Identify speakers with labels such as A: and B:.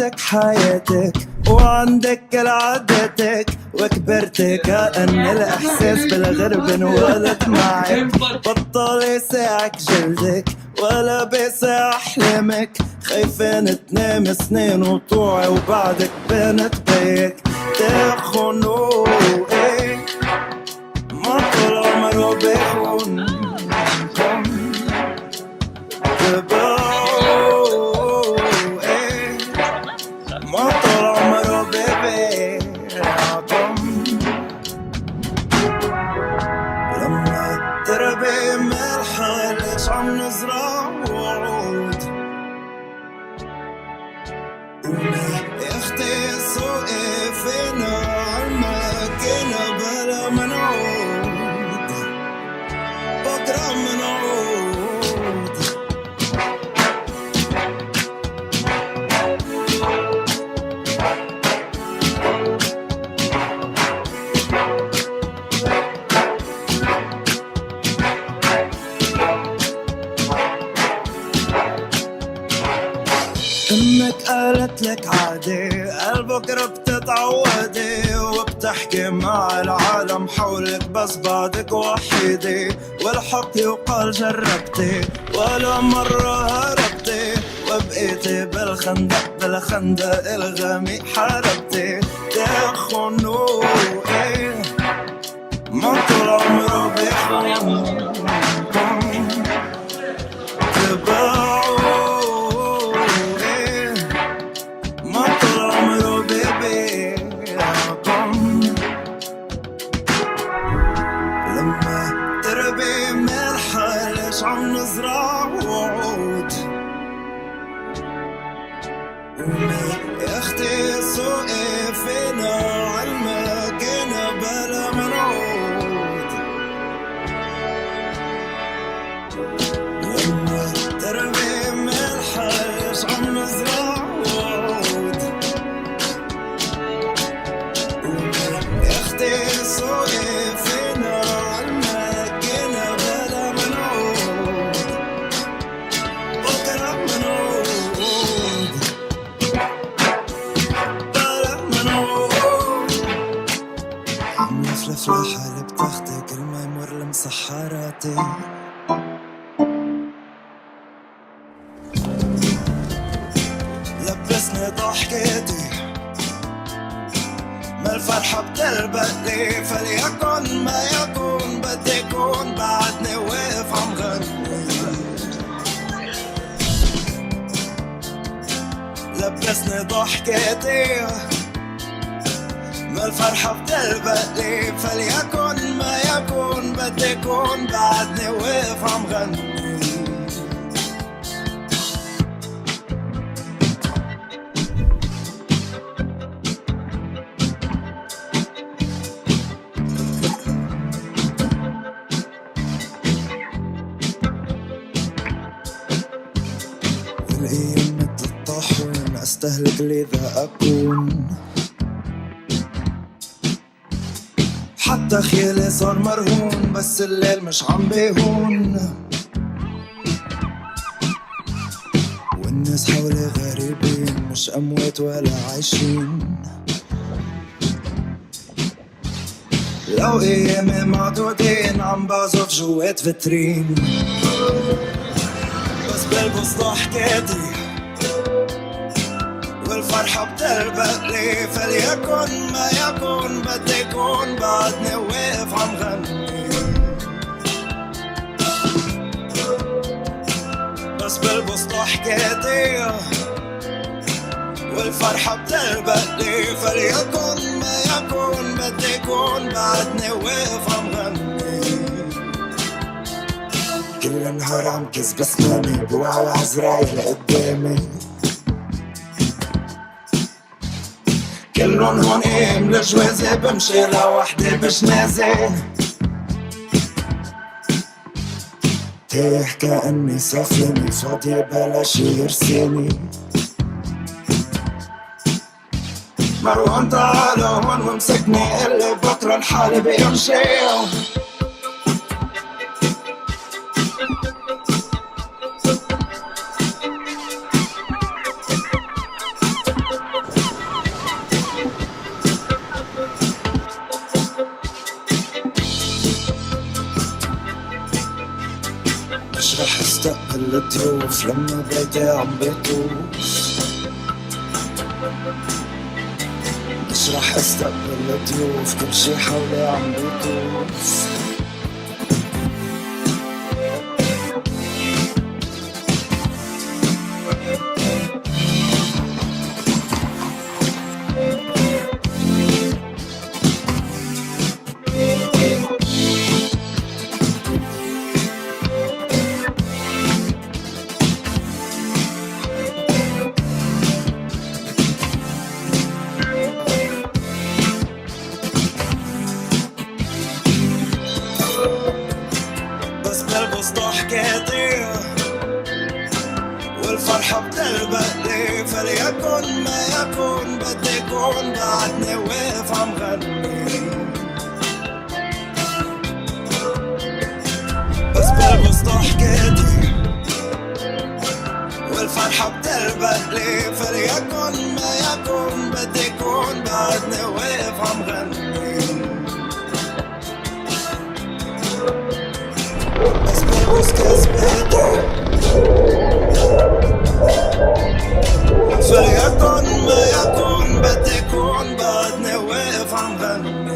A: عندك حياتك وعندك كل عاداتك، وكبرت كأن الإحساس بالغرب انولد معك. بطل يساعك جلدك ولا بيسع أحلامك، خايفين تنام سنين وطوعي وبعدك بنت بيك تخونوا. ايه ما طول عمره بيخون تبعوا. ايه ما طول عمره بيبيعكم. لما تربي ملحة ليش عم نزرع وعود؟ وما يختي سوقي فينا عالماكينة بلا منعود، بكرة منعود. امك قالت لك عادي قلبك بتتعودي، وبتحكي مع العالم حولك بس بعدك وحيدة. والحق يقال جربتي ولا مرة هربتي، وبقيتي بالخندق بالخندق الغامق حاربتي تخونوا. ايه ما طول عمره بيخون تبعوا. عم نزرع وعود وما يا اختي سوقي فينا عالماكينة بلا منعود. لما ترمي ملحة ليش عم نزرع وعود وما يا اختي سوقي فينا عالماكينة بلا منعود. الفلاحة اللي بتاخدي كل ما يمر لمسحراتي، لبسني ضحكتي ما الفرحة بتلبقلي. فليكن ما يكون بدي يكون بعدني واقف عم غني. لبسني ضحكتي ما الفرحة بتلبقلي. فليكن ما يكون بدي يكون بعدني واقف عم غني. الأيام مثل الطاحون أستهلك لذا أكون، حتى خيالي صار مرهون بس الليل مش عم بيهون. والناس حولي غريبين مش أموات ولا عايشين. لو أيامي معدودين عم بعزف جوات فترين، بس بلبس ضحكاتي والفرحة بتلبقلي. فليكن ما يكون بدي يكون بعدني واقف عم غني. بس بلبس ضحكاتي والفرحة بتلبقلي. فليكن ما يكون بدي يكون بعدني واقف عم غني. كل نهار عم كذب اسناني بوعي عزرايل قدامي، كلن هون قيم لجوازي بمشي لوحدي بجنازي. تايه كأني سفينة فاضية بلا شي يرسيني. مروان تعالى هون ومسكني اللي بكره الحالي بيمشي. مش رح استقبل الضيوف لما بيتي عم بيطوف. مش رح استقبل الضيوف كل شي حولي عم بيطوف. والفرحة بتلبق لي فليكن ما يكون بدي يكون بعدني واقف عم غني. بس بلبس ضحكتي والفرحة بتلبق لي فليكن ما يكون بدي يكون بعدني واقف عم غني. بس بلبس كذبتي فليكن ما يكون بدي يكون بعدني واقف عم غني.